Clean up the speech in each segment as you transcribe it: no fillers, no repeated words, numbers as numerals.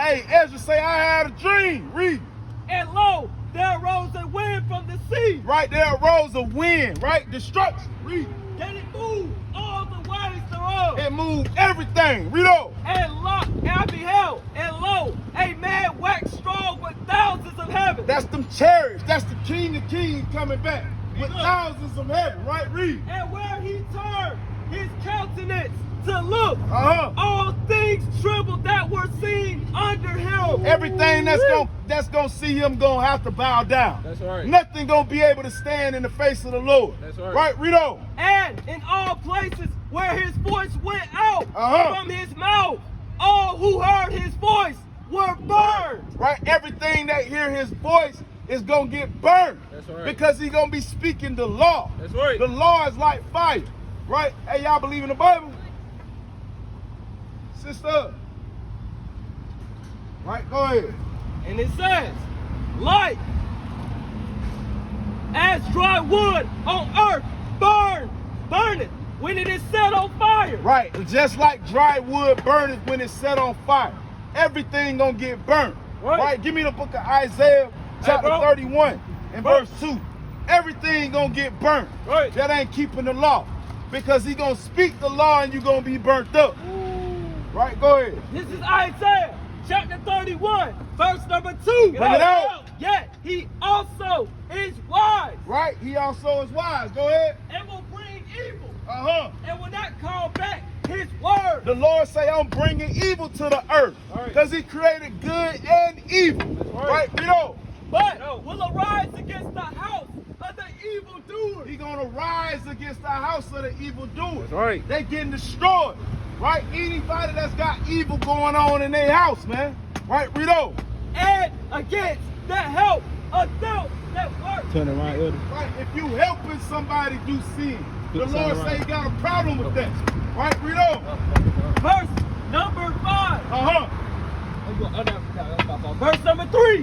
Hey, Ezra say, I had a dream. Read. And lo, there arose a wind from the sea. Right, there arose a wind, right? Destruction. Read. That it moved all the ways thereof. It moved everything. Read on. And I beheld, and lo, a man waxed strong with thousands of heaven. That's them chariots. That's the King of Kings coming back with thousands of heaven, right? Read. And where he turned his countenance to look, all things trembled that were seen under him. Everything that's gonna see him gonna have to bow down. That's right. Nothing gonna be able to stand in the face of the Lord. That's right. Right, read on. And in all places where his voice went out from his mouth, all who heard his voice were burned. Right, everything that hear his voice is gonna get burned. That's right. Because he's gonna be speaking the law. That's right. The law is like fire. Right? Hey, y'all believe in the Bible? Sister. Right, go ahead. And it says, like as dry wood on earth burneth when it is set on fire. Right, just like dry wood burneth when it's set on fire. Everything gonna get burnt. Right? Give me the book of Isaiah, chapter 31 and verse 2. Everything gonna get burnt. Right. That ain't keeping the law. Because he gonna speak the law and you gonna be burnt up. Right, go ahead. This is Isaiah chapter 31, verse number 2. Bring it out. Yet he also is wise. Right, he also is wise. Go ahead. And will bring evil. And will not call back his word. The Lord say, I'm bringing evil to the earth. Because he created good and evil. Right, read on. But will arise against the house of the evildoers. He's going to rise against the house of the evildoers. That's right. They getting destroyed. Right? Anybody that's got evil going on in their house, man. Right? Read on. And against the help of those that work. Turn around, Elder. Right? If you helping somebody do sin, the Lord say he got a problem with that. Right? Read on. Verse number 5. Verse number 3.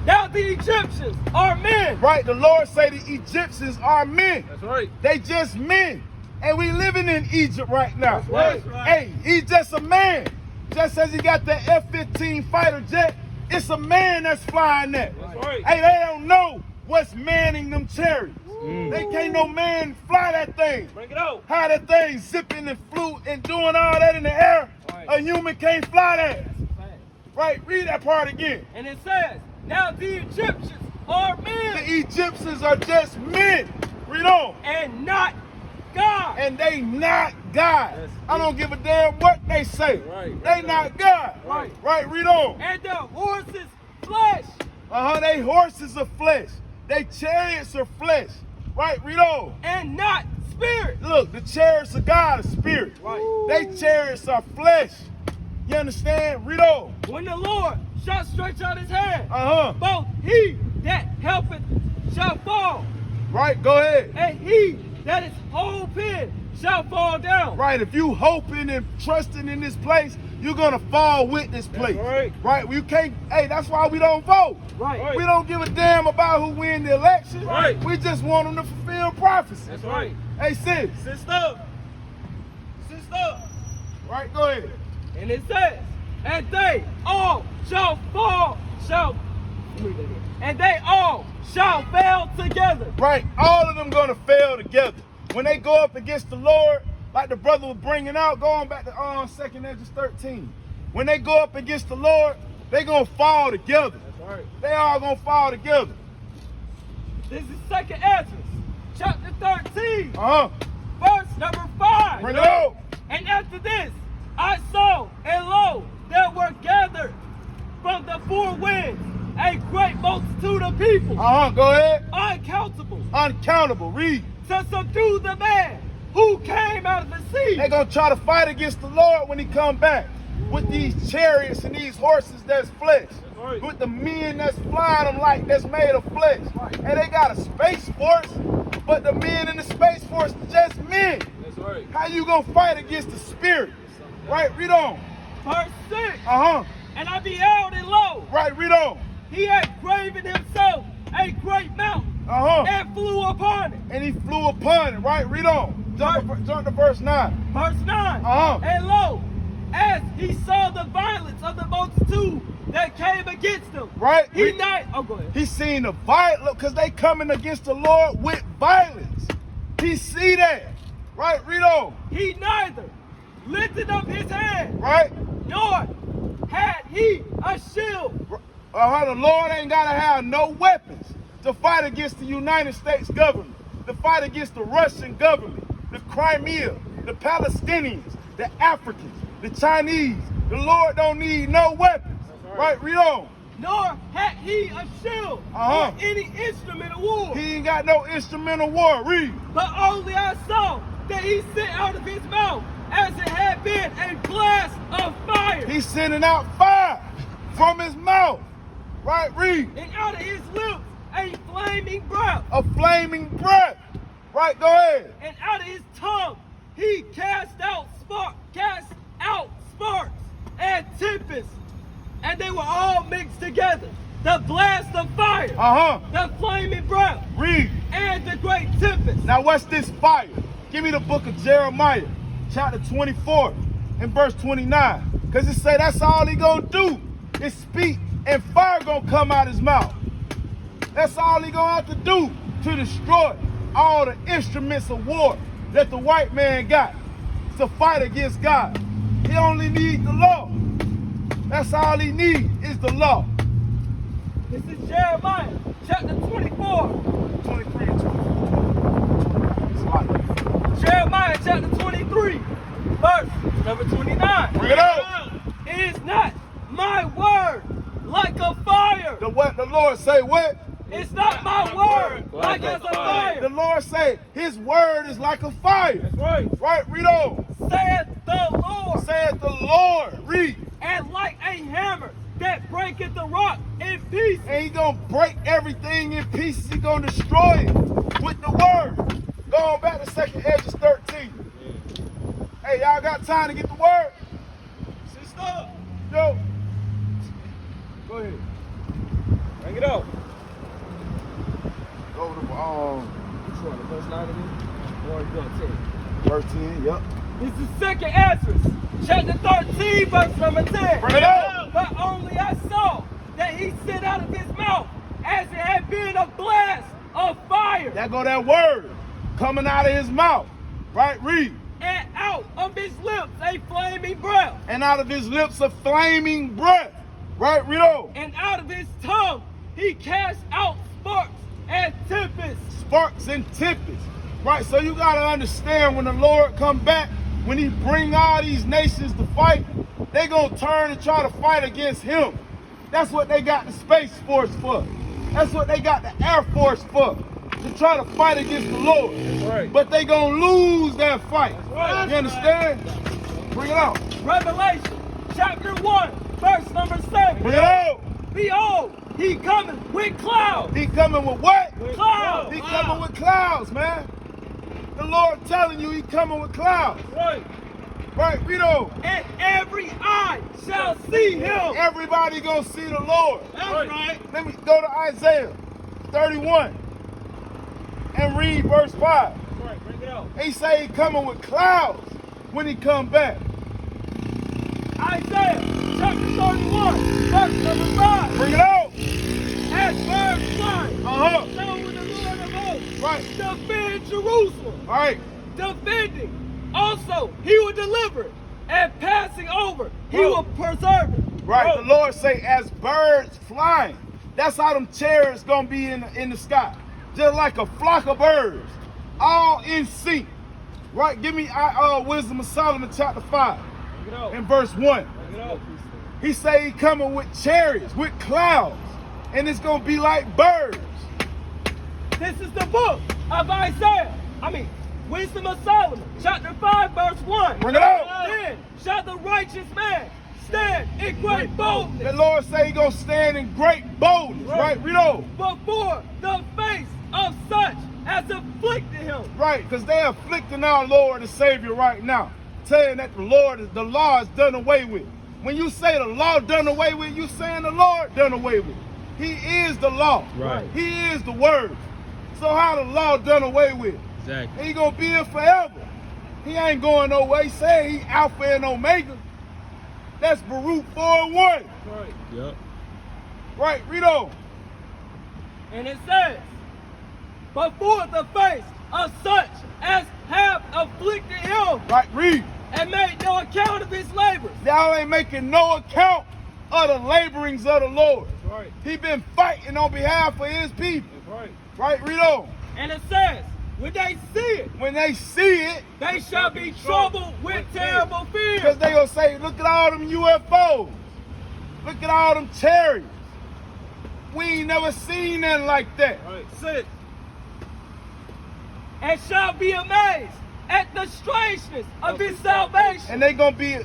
Now the Egyptians are men. Right? The Lord say the Egyptians are men. That's right. They just men. And we living in Egypt right now. That's right. Hey, he's just a man. Just as he got the F-15 fighter jet, it's a man that's flying that. That's right. Hey, they don't know what's manning them chariots. They can't no man fly that thing. Bring it out. How that thing zipping and flew and doing all that in the air. Right. A human can't fly that. Right, read that part again. And it says, now the Egyptians are men. The Egyptians are just men. Read on. And not God. And they not God. I don't give a damn what they say. Right. They not God. Right. Right, read on. And their horses flesh. They horses are flesh. They chariots are flesh. Right, read on. And not spirit. Look, the chariots of God are spirit. Right. They chariots are flesh. You understand? Read on. When the Lord shall stretch out his hand, Uh-huh. both he that helpeth shall fall, Right, go ahead. and he that is hoping shall fall down. Right, if you hoping and trusting in this place, you're gonna fall with this place. right. Right, you can't, hey, that's why we don't vote. Right. We don't give a damn about who win the election. Right. We just want them to fulfill prophecy. That's right. Hey, sis. Sister. Right, go ahead. And it says, and they all shall fall, and they all shall fail together. Right, all of them gonna fail together. When they go up against the Lord, like the brother was bringing out, going back to 2nd Ezra 13. When they go up against the Lord, they gonna fall together. That's right. They all gonna fall together. This is 2nd Ezra, chapter 13, Uh-huh. verse number 5. Bring it out. And after this, I saw, and lo, there were gathered from the four winds a great multitude of people, Go ahead. uncountable, Uncountable, read. to subdue the man who came out of the sea. They gonna try to fight against the Lord when he come back. With these chariots and these horses that's flesh. right. With the men that's flying them like that's made of flesh. And they got a space force, but the men in the space force just men. That's right. How you gonna fight against the spirit? Right, read on. Verse 6. And I beheld, and lo, right, read on. he had graven himself a great mountain, and flew upon it. And he flew upon it. Right, read on. Jump to verse 9. Verse 9. Uh-huh. And lo, as he saw the violence of the multitude that came against him. Right? He not. Oh, go ahead. He seen the violence because they coming against the Lord with violence. He see that. Right? Read on. He neither lifted up his hand, Right? nor had he a shield. The Lord ain't got to have no weapons to fight against the United States government, to fight against the Russian government, the Crimea, the Palestinians, the Africans, the Chinese. The Lord don't need no weapons. Right? Read on. Nor had he a shield or any instrument of war. He ain't got no instrument of war. Read. But only I saw that he sent out of his mouth as it had been a blast of fire. He's sending out fire from his mouth. Right? Read. And out of his lips a flaming breath. A flaming breath. Right? Go ahead. And out of his tongue he cast out sparks and tempests, and they were all mixed together. The blast of fire, the flaming breath, read, and the great tempest. Now what's this fire? Give me the book of Jeremiah, chapter 24 and verse 29. Because it say that's all he gonna do is speak and fire gonna come out his mouth. That's all he gonna have to do to destroy all the instruments of war that the white man got to fight against God. He only needs the law. That's all he needs is the law. This is Jeremiah chapter 24. 23 and 24. Jeremiah chapter 23, verse number 29. Bring it up. Is not my word like a fire? The what? The Lord say what? It's not my word like as a fire. The Lord say his word is like a fire. That's right. Right? Read on. Saith the Lord. Saith the Lord. Read. And like a hammer that breaketh the rock in pieces. And he gonna break everything in pieces. He gonna destroy it with the word. Going back to 2nd Ezra 13. Hey, y'all got time to get the word? Sister. Yo. Go ahead. Bring it up. Go to which one? The verse 9 again? Or you going 10? verse 10, yep. This is 2nd Ezra, chapter 13, verse number 10. Bring it up. But only I saw that he sent out of his mouth as it had been a blast of fire. That go that word coming out of his mouth. Right? Read. And out of his lips a flaming breath. And out of his lips a flaming breath. Right? Read on. And out of his tongue he cast out sparks and tempests. Sparks and tempests. Right? So you got to understand when the Lord come back, when he bring all these nations to fight, they going to turn and try to fight against him. That's what they got the Space Force for. That's what they got the Air Force for. To try to fight against the Lord. Right. But they going to lose that fight. Right. You understand? Bring it out. Revelation chapter 1, verse number 7. Bring it out. Behold, he cometh with clouds. He coming with what? Clouds. He coming with clouds, man. The Lord telling you he coming with clouds. Right. Right, read on. And every eye shall see him. Everybody gonna see the Lord. That's right. Let me go to Isaiah 31 and read verse 5. Right, bring it out. He say he coming with clouds when he come back. Isaiah chapter 31, verse number 5. Bring it out. As birds fly, so will the Lord of hosts Right. defend Jerusalem. All right. Defending. Also, he will deliver it, and passing over, he will preserve it. Right. The Lord say, as birds flying. That's how them chariots gonna be in the sky. Just like a flock of birds, all in sync. Right. Give me Wisdom of Solomon chapter 5 and verse 1. He say he coming with chariots, with clouds, and it's gonna be like birds. This is the book of Isaiah. Wisdom of Solomon, chapter 5, verse 1. Bring it out. Then shall the righteous man stand in great boldness. The Lord say he gonna stand in great boldness. Right? Read on. Before the face of such as afflicted him. Right, because they afflicting our Lord and Savior right now, saying that the law is done away with. When you say the law done away with, you saying the Lord done away with. He is the law. Right. He is the word. So how the law done away with? Exactly. He gonna be here forever. He ain't going nowhere. He said he Alpha and Omega. That's Baruch 4:1. Right. Yep. Right, read on. And it says, before the face of such as have afflicted him Right, read. and made no account of his labors. Y'all ain't making no account of the laborings of the Lord. That's right. He been fighting on behalf of his people. That's right. Right, read on. And it says, when they see it, When they see it, they shall be troubled with terrible fear. because they gonna say, look at all them UFOs. Look at all them chariots. We ain't never seen nothing like that. Right. 6. And shall be amazed at the strangeness of his salvation. And they gonna be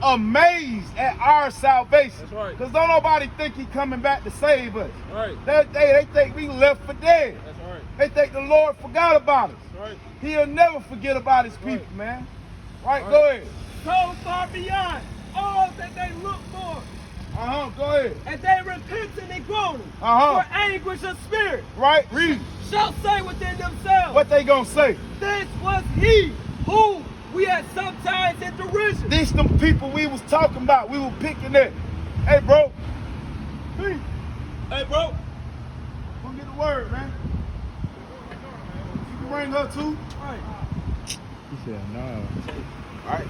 amazed at our salvation. That's right. Because don't nobody think he coming back to save us. Right. They think we left for dead. That's right. They think the Lord forgot about us. That's right. He'll never forget about his people, Right. man. Right, Right. go ahead. So far beyond all that they look for, Go ahead. and they repenting and groaning Uh-huh. for anguish of spirit, Right, read. shall say within themselves, What they gonna say? this was he who we had sometimes in derision. These them people we was talking about. We were picking at. Hey, bro. Hey, Hey, bro. come get the word, man. You can bring her too. Right. He said no. All right.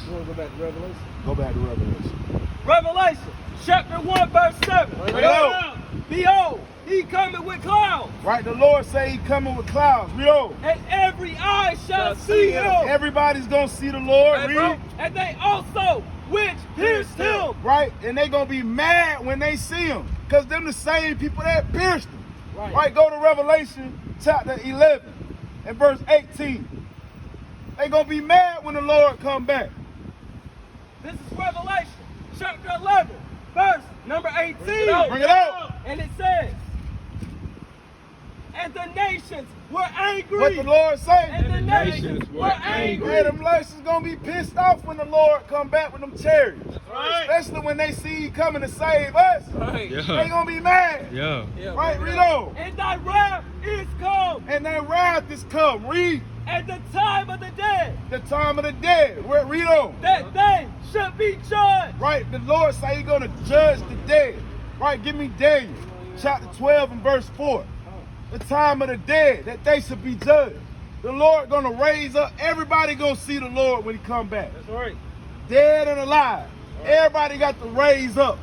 You want to go back to Revelation? Go back to Revelation. Revelation, chapter 1, verse 7. Bring it out. Behold, he coming with clouds, Right, the Lord say he coming with clouds. Read on. and every eye shall see him. Everybody's gonna see the Lord. Hey, bro. Read. And they also which pierced him. Right, and they gonna be mad when they see him, cause them the same people that pierced him. Right, go to Revelation chapter 11 and verse 18. They gonna be mad when the Lord come back. This is Revelation, chapter 11, verse number 18. Bring it out. And it says, and the nations were angry. What the Lord say? And the nations were angry. Yeah, them nations gonna be pissed off when the Lord come back with them chariots. Right. Especially when they see he coming to save us. Right. They Yeah. gonna be mad. Yeah. Right, read on. And thy wrath is come, And their wrath is come. Read. and the time of the dead, The time of the dead. Read on. that they should be judged. Right, the Lord say he gonna judge the dead. Right, give me Daniel chapter 12 and verse 4. The time of the dead, that they should be judged. The Lord gonna raise up. Everybody gonna see the Lord when he come back. That's right. Dead and alive. Everybody got to raise up.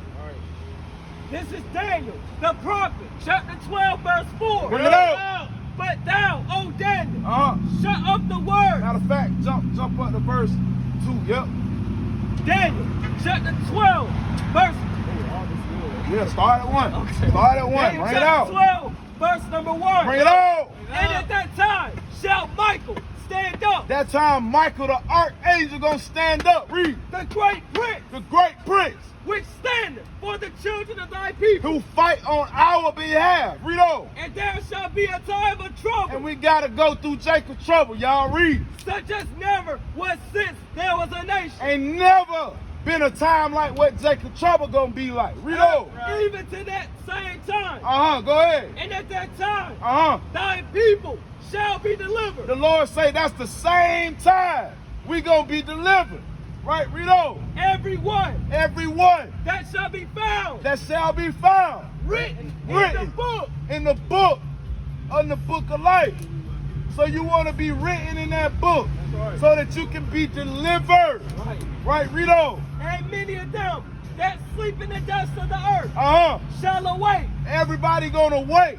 This is Daniel, the prophet, chapter 12, verse 4. Bring it out. But thou, O Daniel, shut up the word. Matter of fact, jump up to verse 2. Yep. Daniel, chapter 12, verse. Yeah, start at 1. Okay. Start at 1. Daniel, Bring it chapter out. 12, verse number 1. Bring it out. And at that time shall Michael stand up, That time Michael the archangel gonna stand up. Read. the great prince, The great prince which standeth for the children of thy people. who fight on our behalf. Read on. And there shall be a time of trouble, And we gotta go through Jacob's trouble. Y'all read. such as never was since there was a nation. Ain't never been a time like what Jacob's trouble gonna be like. Read on. Even to that same time. Go ahead. And at that time, Thy thy people shall be delivered. The Lord say that's the same time we gonna be delivered. Right, read on. Everyone Everyone that shall be found that shall be found written in Written. the book. in the book of life. So you want to be written in that book right. so that you can be delivered. Right. Right, read on. And many of them that sleep in the dust of the earth shall awake. Everybody gonna wake.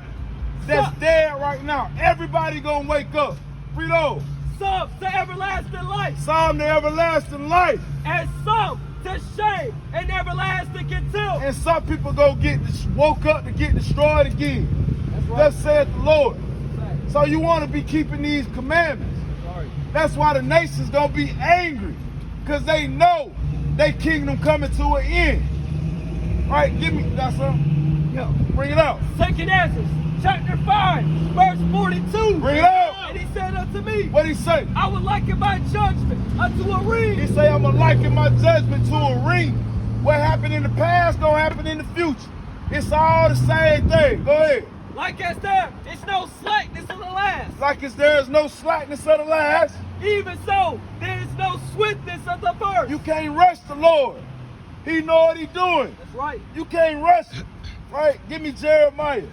That's So- dead right now. Everybody gonna wake up. Read on. Some to everlasting life, Some to everlasting life. and some to shame and everlasting contempt. And some people go get woke up to get destroyed again. Thus saith the Lord. So you want to be keeping these commandments. That's why the nations gonna be angry, because they know their kingdom coming to an end. Right, give me that something. Yo. Bring it out. Second Ezra, chapter 5, verse 42. Bring it out. And he said unto me, What he say? I would liken my judgment unto a ring. He say, I'm gonna liken my judgment to a ring. What happened in the past gonna happen in the future. It's all the same thing. Go ahead. Like as there is no slackness of the last, Like as there is no slackness of the last, even so there is no swiftness of the first. You can't rush the Lord. He know what he's doing. That's right. You can't rush him. Right? Give me Jeremiah.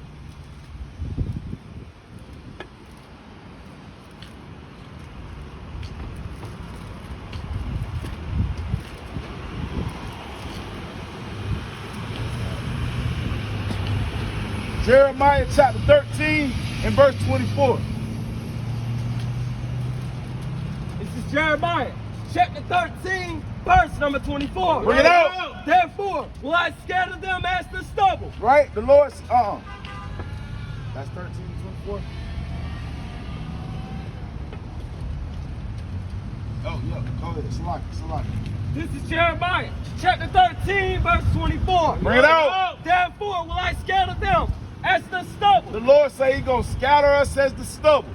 Jeremiah chapter 13 and verse 24. This is Jeremiah chapter 13, verse number 24. Bring it out. Therefore will I scatter them as the stubble. Right? The Lord's, That's 13 and 24. Oh, yeah. Go ahead. Salaki. This is Jeremiah chapter 13, verse 24. Bring it out. Therefore will I scatter them as the stubble. The Lord say he gonna scatter us as the stubble.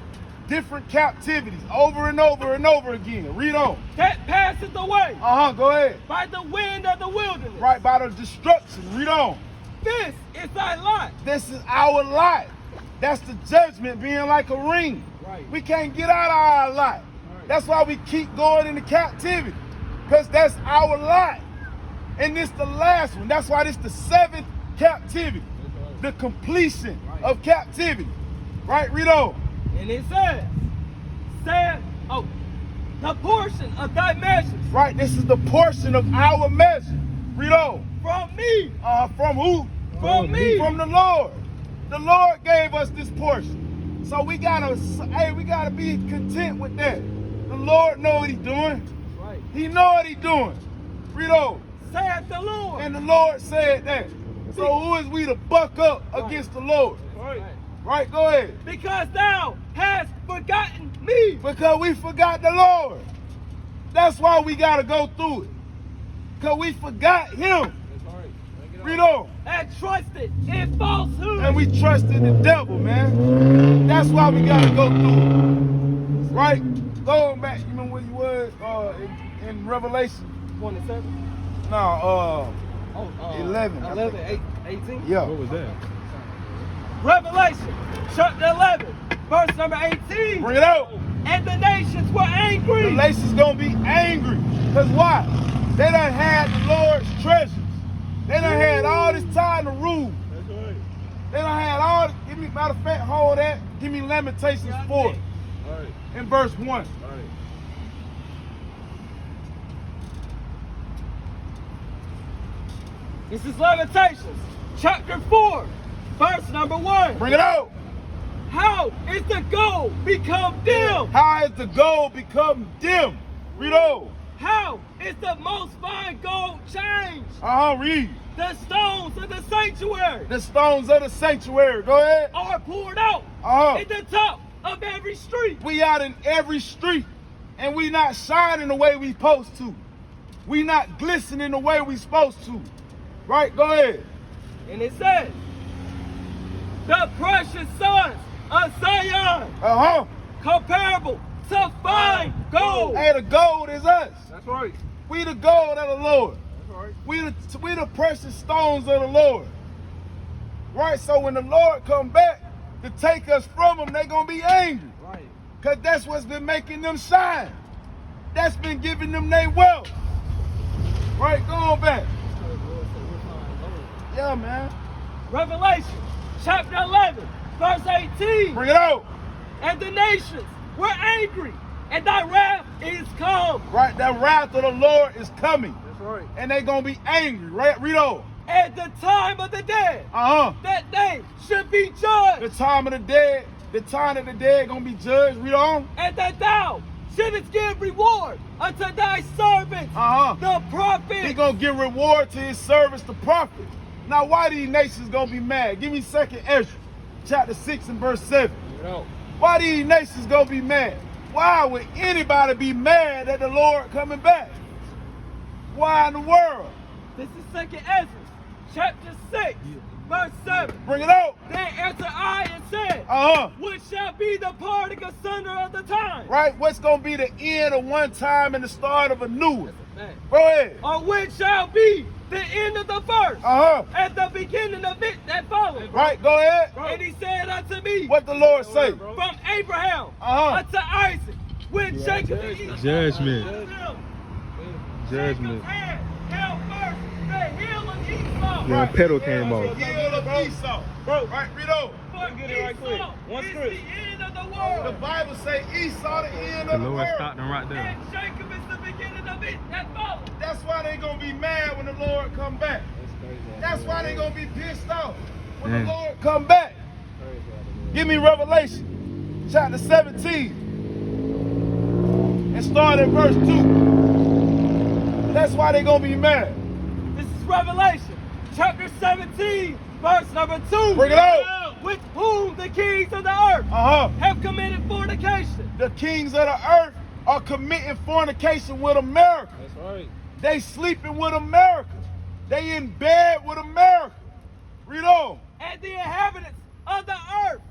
Different captivities over and over and over again. Read on. That passeth away Go ahead. by the wind of the wilderness. Right, by the destruction. Read on. This is thy lot. This is our lot. That's the judgment being like a ring. Right. We can't get out of our lot. That's why we keep going into captivity. Because that's our lot. And this the last one. That's why this the 7th captivity. The completion of captivity. Right? Read on. And it says, the portion of thy measures. Right? This is the portion of our measure. Read on. From me. From who? From me. From the Lord. The Lord gave us this portion. So we gotta be content with that. The Lord know what he's doing. Right. He know what he's doing. Read on. Saith the Lord. And the Lord said that. So who is we to buck up against the Lord? Right, go ahead. Because thou hast forgotten me. Because we forgot the Lord. That's why we got to go through it. Because we forgot him. Read on. And trusted in falsehood. And we trusted the devil, man. That's why we got to go through it. Right? Going back, you remember where you was in Revelation? 27? No, 11. 18? Yeah. What was that? Revelation chapter 11, verse number 18. Bring it out. And the nations were angry. The nations gonna be angry. Because why? They done had the Lord's treasures. They done had all this time to rule. That's right. They done had all this. Give me, matter of fact, hold that. Give me Lamentations 4 All right. in verse 1. All right. This is Lamentations chapter 4, verse number 1. Bring it out. How is the gold become dim? How has the gold become dim? Read on. How is the most fine gold changed? Read. The stones of the sanctuary The stones of the sanctuary. Go ahead. are poured out in the top of every street. We out in every street, and we not shining the way we supposed to. We not glistening the way we supposed to. Right? Go ahead. And it says, the precious sons of Zion, comparable to fine gold. Hey, the gold is us. That's right. We the gold of the Lord. That's right. We the precious stones of the Lord. Right? So when the Lord come back to take us from them, they gonna be angry. Right. Because that's what's been making them shine. That's been giving them their wealth. Right? Go on back. Yeah, man. Revelation chapter 11, verse 18. Bring it out. And the nations were angry, and thy wrath is come. Right? That wrath of the Lord is coming. That's right. And they gonna be angry. Right? Read on. At the time of the dead, that they should be judged. The time of the dead gonna be judged. Read on. And that thou shouldest give reward unto thy servants, the prophets. He gonna give reward to his servants, the prophets. Now, why these nations gonna be mad? Give me 2nd Ezra, chapter 6 and verse 7. Why these nations gonna be mad? Why would anybody be mad at the Lord coming back? Why in the world? This is 2nd Ezra, chapter 6, verse 7. Bring it out. Then answered I and said, what shall be the parting asunder of the time? Right? What's gonna be the end of one time and the start of a new one? Go ahead. Or when shall be the end of the first, at the beginning of it that followed. Right, go ahead. And he said unto me, What the Lord say? from Abraham unto Isaac when Jacob and Esau Judgment. Jacob's hand held first the heel of Esau. Your pedal came off. The heel of Esau. Bro. Right, read over. But Get it right quick. Esau One is script. the end of the world. The Bible say Esau the end The of the Lord world. stopped them right there. And Jacob is the beginning of it that follows. That's why they gonna be mad when the Lord come back. That's why they gonna be pissed off when Damn. the Lord come back. Give me Revelation chapter 17 and start at verse 2. That's why they gonna be mad. This is Revelation chapter 17, verse number 2. Bring it out. With whom the kings of the earth have committed fornication. The kings of the earth are committing fornication with America. That's right. They sleeping with America. They in bed with America. Read on. And the inhabitants of the earth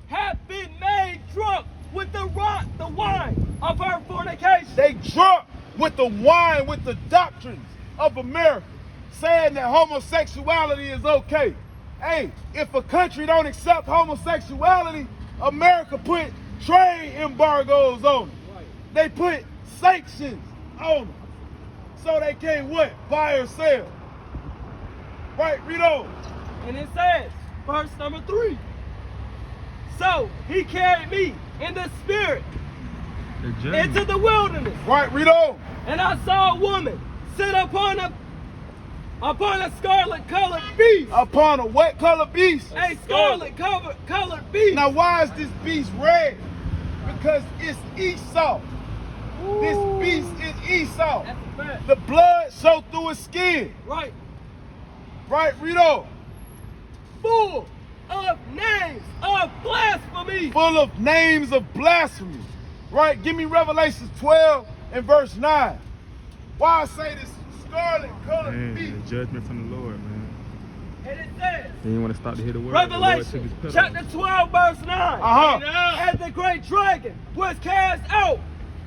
have been made drunk with the wine of her fornication. They drunk with the wine, with the doctrines of America, saying that homosexuality is okay. Hey, if a country don't accept homosexuality, America put trade embargoes on them. They put sanctions on them. So they can't what? Buy or sell. Right, read on. And it says, verse number 3. So he carried me in the spirit The judgment. into the wilderness. Right, read on. And I saw a woman sit upon a scarlet colored beast. Upon a what color beast? A scarlet colored beast. Now why is this beast red? Because it's Esau. This beast is Esau. That's a fact. The blood showed through his skin. Right. Right, read on. Full of names of blasphemy. Full of names of blasphemy. Right, give me Revelation 12 and verse 9. Why I say this scarlet colored Man, beast? the judgment from the Lord, man. And it says, He didn't want to stop to hear the word. The Lord took Revelation his pedal chapter 12, verse 9. And the great dragon was cast out,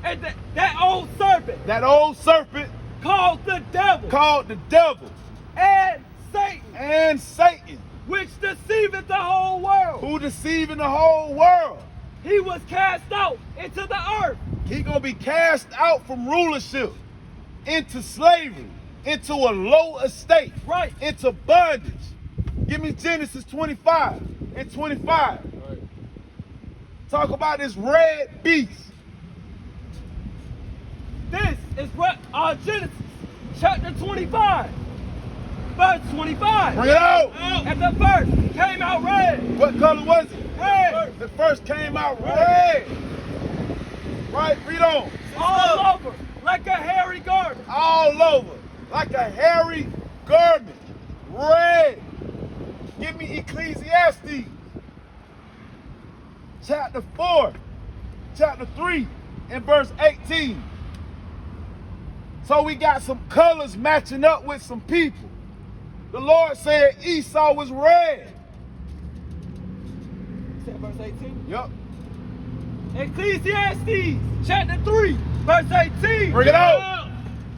and that old serpent That old serpent called the devil called the devil and Satan, and Satan, which deceiveth the whole world. who deceiving the whole world. He was cast out into the earth. He gonna be cast out from rulership into slavery, into a low estate, Right. into bondage. Give me Genesis 25 and 25. Right. Talk about this red beast. This is Genesis chapter 25, verse 25. Bring it out. And the first came out red. What color was it? Red. The first came out red. Right, read on. All over like a hairy garment. All over, like a hairy garment. Red. Give me Ecclesiastes. Chapter 4, chapter 3, and verse 18. So we got some colors matching up with some people. The Lord said Esau was red. Is that verse 18? Yup. Ecclesiastes chapter 3, verse 18. Bring it out.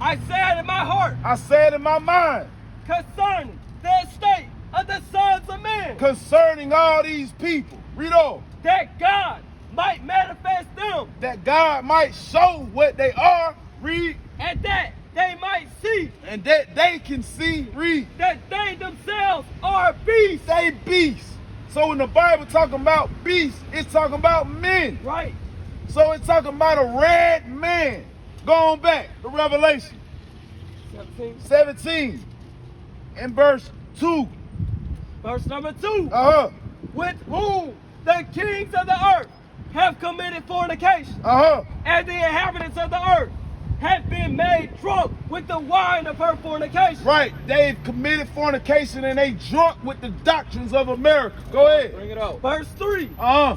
I said in my heart I said in my mind, concerning the estate of the sons of men, concerning all these people, read on, that God might manifest them, that God might show what they are, read, and that they might see and that they can see, read, that they themselves are beasts. they beasts. So when the Bible talking about beasts, it's talking about men. Right. So it's talking about a red man. Going back to Revelation 17 and verse 2. Verse number 2. With With whom the kings of the earth have committed fornication, and the inhabitants of the earth have been made drunk with the wine of her fornication. Right, they've committed fornication and they drunk with the doctrines of America. Go ahead. Bring it out. Verse 3.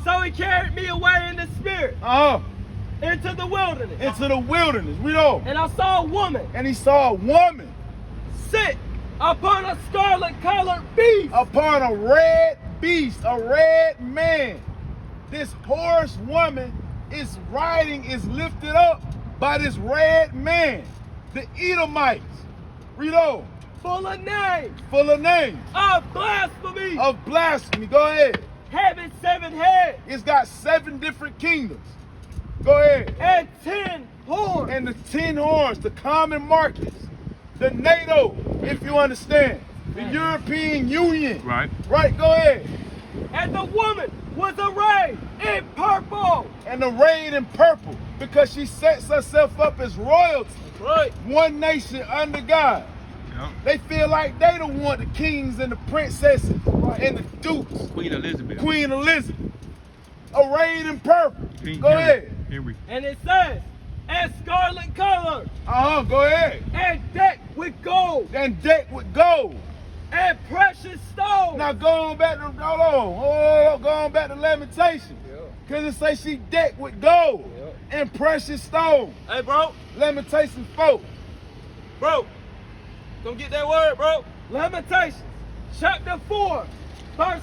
So he carried me away in the spirit into the wilderness. Into the wilderness. Read on. And I saw a woman And he saw a woman sit upon a scarlet colored beast. upon a red beast, a red man. This horse woman is riding, is lifted up by this red man. The Edomites. Read on. Full of names Full of names of blasphemy. of blasphemy. Go ahead. Having 7 heads. It's got 7 different kingdoms. Go ahead. And 10 horns. And the 10 horns, the common markets, the NATO, if you understand, the European Union. Right. Right, go ahead. And the woman was arrayed in purple. And arrayed in purple because she sets herself up as royalty. Right. One nation under God. Yep. They feel like they don't want the kings and the princesses and the dukes. Queen Elizabeth. Queen Elizabeth. Arrayed in purple. King Go Henry. ahead. Henry. And it says, and scarlet color. Go ahead. And decked with gold. And decked with gold. And precious stones. Now going back to, going back to Lamentation. Because it says she decked with gold and precious stones. Hey, bro. Lamentation 4. Bro, come get that word, bro. Lamentations, chapter 4, verse.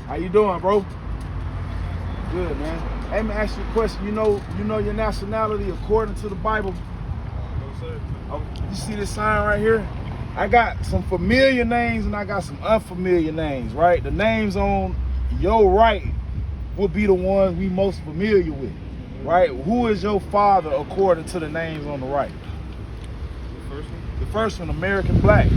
How you doing, bro? Good, man. Hey, let me ask you a question. You know your nationality according to the Bible? No, sir. Oh, you see this sign right here? I got some familiar names and I got some unfamiliar names, right? The names on your right would be the ones we most familiar with, right? Who is your father according to the names on the right? The first one? The first one, American Black,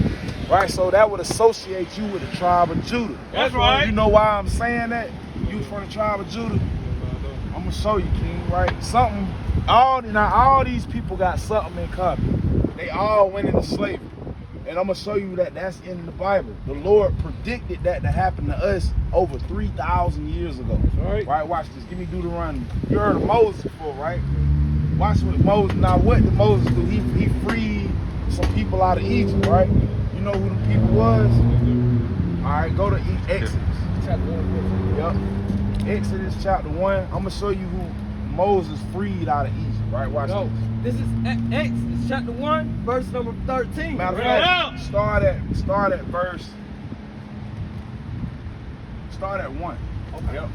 right? So that would associate you with the tribe of Judah. That's right. You know why I'm saying that? You from the tribe of Judah? I'm gonna show you, King, right? All these people got something in common. They all went into slavery. And I'm gonna show you that that's in the Bible. The Lord predicted that to happen to us over 3,000 years ago. Right? Watch this. Give me Deuteronomy. You heard of Moses before, right? Watch what Moses. Now, what did Moses do? He freed some people out of Egypt, right? You know who the people was? All right, go to Exodus. Chapter 1. Yep. Exodus chapter 1. I'm gonna show you who Moses freed out of Egypt. Right? Watch this. This is Exodus chapter 1, verse number 13. Matter of fact, start at Start at 1. Okay. Yep.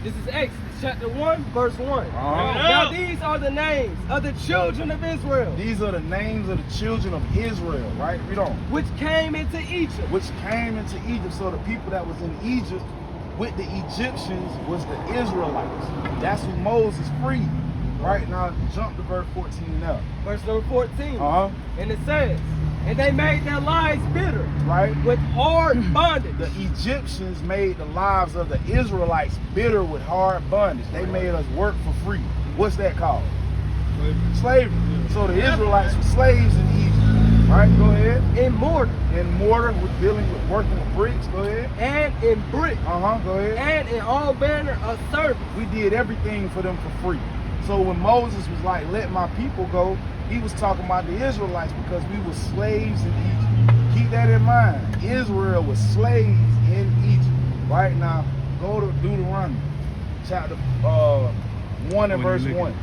This is Exodus chapter 1, verse 1. Now these are the names of the children of Israel. These are the names of the children of Israel, right? Read on. Which came into Egypt. Which came into Egypt. So the people that was in Egypt with the Egyptians was the Israelites. That's who Moses freed. Right now, jump to verse 14 now. Verse number 14. And it says, and they made their lives bitter. Right. With hard bondage. The Egyptians made the lives of the Israelites bitter with hard bondage. They made us work for free. What's that called? Slavery. So the Israelites were slaves in Egypt. Right, go ahead. In mortar. In mortar, with working with bricks. Go ahead. And in brick. Go ahead. And in all manner of service. We did everything for them for free. So when Moses was like, let my people go, he was talking about the Israelites because we were slaves in Egypt. Keep that in mind. Israel was slaves in Egypt. Right now, go to Deuteronomy chapter 1 and verse 1.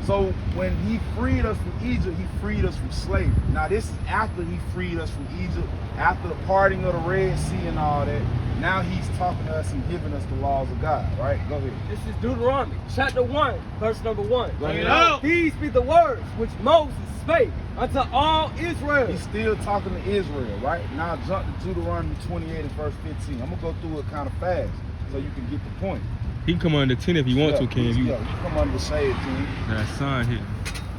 So when he freed us from Egypt, he freed us from slavery. Now this is after he freed us from Egypt, after the parting of the Red Sea and all that. Now he's talking to us and giving us the laws of God, right? Go ahead. This is Deuteronomy, chapter 1, verse number 1. Go ahead. These be the words which Moses spake unto all Israel. He's still talking to Israel, right? Now jump to Deuteronomy 28 and verse 15. I'm going to go through it kind of fast so you can get the point. He can come under 10 if you want to, King. You come under the shade, King. That sign here.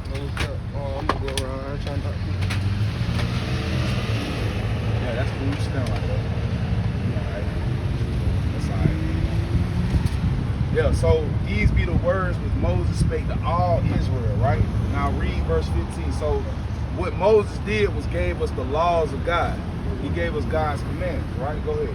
I'm going to go around. I ain't trying to talk to you. Yeah, that's cool. You stand like that. Yeah, so these be the words which Moses spake to all Israel, right? Now read verse 15. So what Moses did was gave us the laws of God. He gave us God's commandments, right? Go ahead.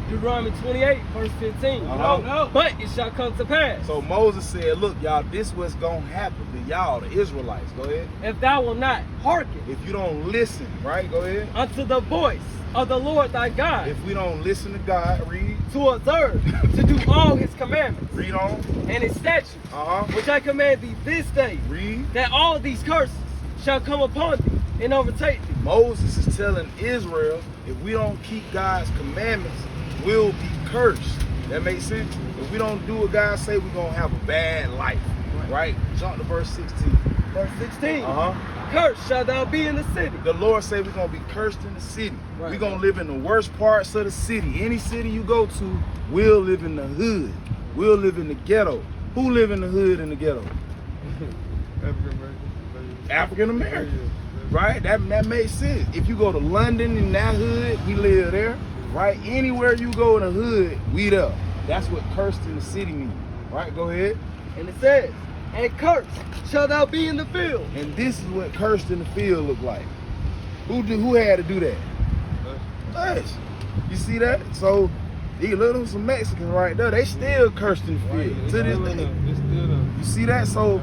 Deuteronomy 28, verse 15. But it shall come to pass. So Moses said, look, y'all, this what's going to happen to y'all, the Israelites. Go ahead. If thou wilt not hearken. If you don't listen, right? Go ahead. Unto the voice of the Lord thy God. If we don't listen to God, read. To observe, to do all his commandments. Read on. And his statutes, which I command thee this day. Read. That all these curses shall come upon thee and overtake thee. Moses is telling Israel, if we don't keep God's commandments, we'll be cursed. That makes sense? If we don't do what God say, we're going to have a bad life. Right? Jump to verse 16. Verse 16. Uh-huh. Cursed shall thou be in the city. The Lord said we're going to be cursed in the city. Right. We're going to live in the worst parts of the city. Any city you go to, we'll live in the hood. We'll live in the ghetto. Who live in the hood and the ghetto? African American. Right? That makes sense. If you go to London in that hood, we live there. Right? Anywhere you go in the hood, we there. That's what cursed in the city means. Right? Go ahead. And it says, and cursed shall thou be in the field. And this is what cursed in the field look like. Who had to do that? Us. You see that? So you look at some Mexicans right there. They still cursed in the field to this day. You see that? So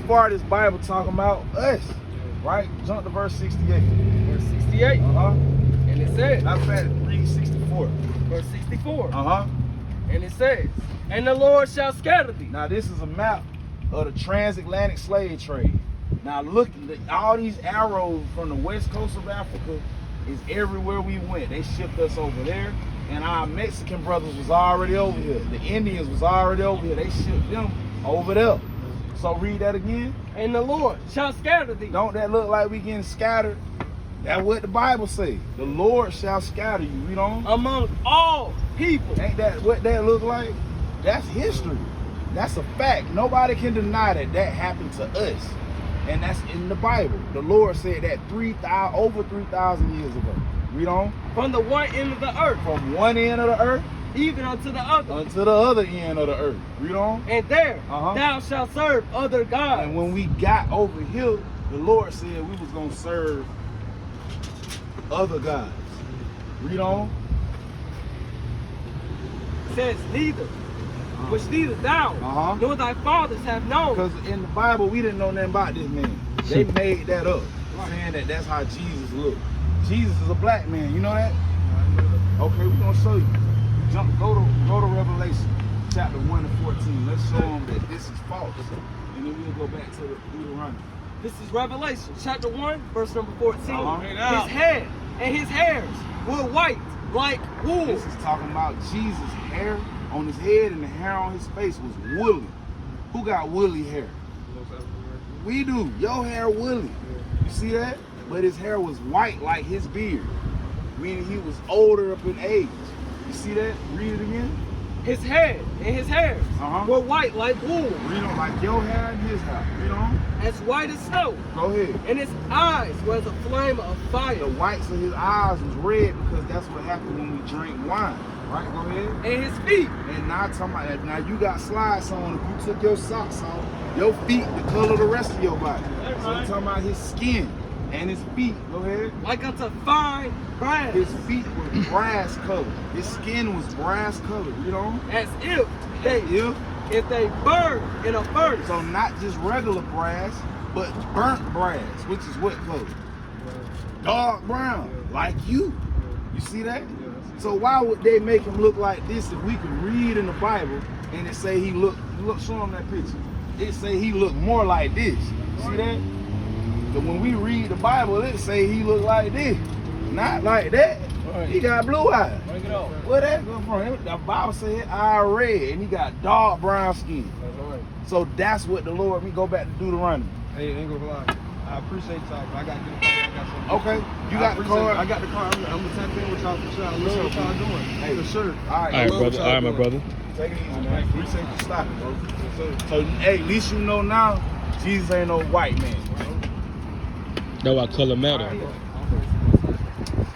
far this Bible talking about us. Right? Jump to verse 68. Verse 68. And it says, Not bad. Read 64. Verse 64. And it says, and the Lord shall scatter thee. Now this is a map of the transatlantic slave trade. Now look, all these arrows from the west coast of Africa is everywhere we went. They shipped us over there, and our Mexican brothers was already over here. The Indians was already over here. They shipped them over there. So read that again. And the Lord shall scatter thee. Don't that look like we getting scattered? That's what the Bible say. The Lord shall scatter you. Read on. Among all people. Ain't that what that look like? That's history. That's a fact. Nobody can deny that happened to us. And that's in the Bible. The Lord said that over 3,000 years ago. Read on. From the one end of the earth. From one end of the earth. Even unto the other. Unto the other end of the earth. Read on. And there thou shalt serve other gods. And when we got over here, the Lord said we was going to serve other gods. Read on. It says neither. Which neither thou nor thy fathers have known. Because in the Bible, we didn't know nothing about this man. They made that up, saying that's how Jesus looked. Jesus is a black man, you know that? Okay, we're going to show you. Go to Revelation, chapter 1 and 14. Let's show them that this is false. And then we'll go back to the Deuteronomy. This is Revelation, chapter 1, verse number 14. His head and his hairs were white like wool. This is talking about Jesus' hair on his head and the hair on his face was woolly. Who got woolly hair? We do. Your hair woolly. You see that? But his hair was white like his beard, meaning he was older up in age. You see that? Read it again. His head and his hairs were white like wool. Read on like your hair and his hair. Read on. As white as snow. Go ahead. And his eyes were as a flame of fire. The whites of his eyes was red because that's what happened when we drink wine. Right? Go ahead. And his feet. And now talking about that. Now you got slides on. If you took your socks off, your feet the color of the rest of your body. So I'm talking about his skin and his feet. Go ahead. Like unto fine brass. His feet were brass colored. His skin was brass colored. You know? As if they burned in a furnace. So not just regular brass, but burnt brass, which is what color? Dark brown, like you. You see that? So why would they make him look like this if we could read in the Bible and it say he look, show him that picture. It say he look more like this. See that? But when we read the Bible, it say he look like this. Not like that. He got blue eyes. Where that come from? The Bible say his eye red and he got dark brown skin. So that's what the Lord, we go back to Deuteronomy. Hey, ain't gonna lie. I appreciate y'all, but I got to get I got something. Okay, you got the card? I got the card. I'm gonna tap in with y'all for sure. I love what y'all doing. Hey, for sure. All right, brother. All right, my brother. Take it easy, man. Appreciate you stopping, bro. So, hey, at least you know now, Jesus ain't no white man. That's why color matter.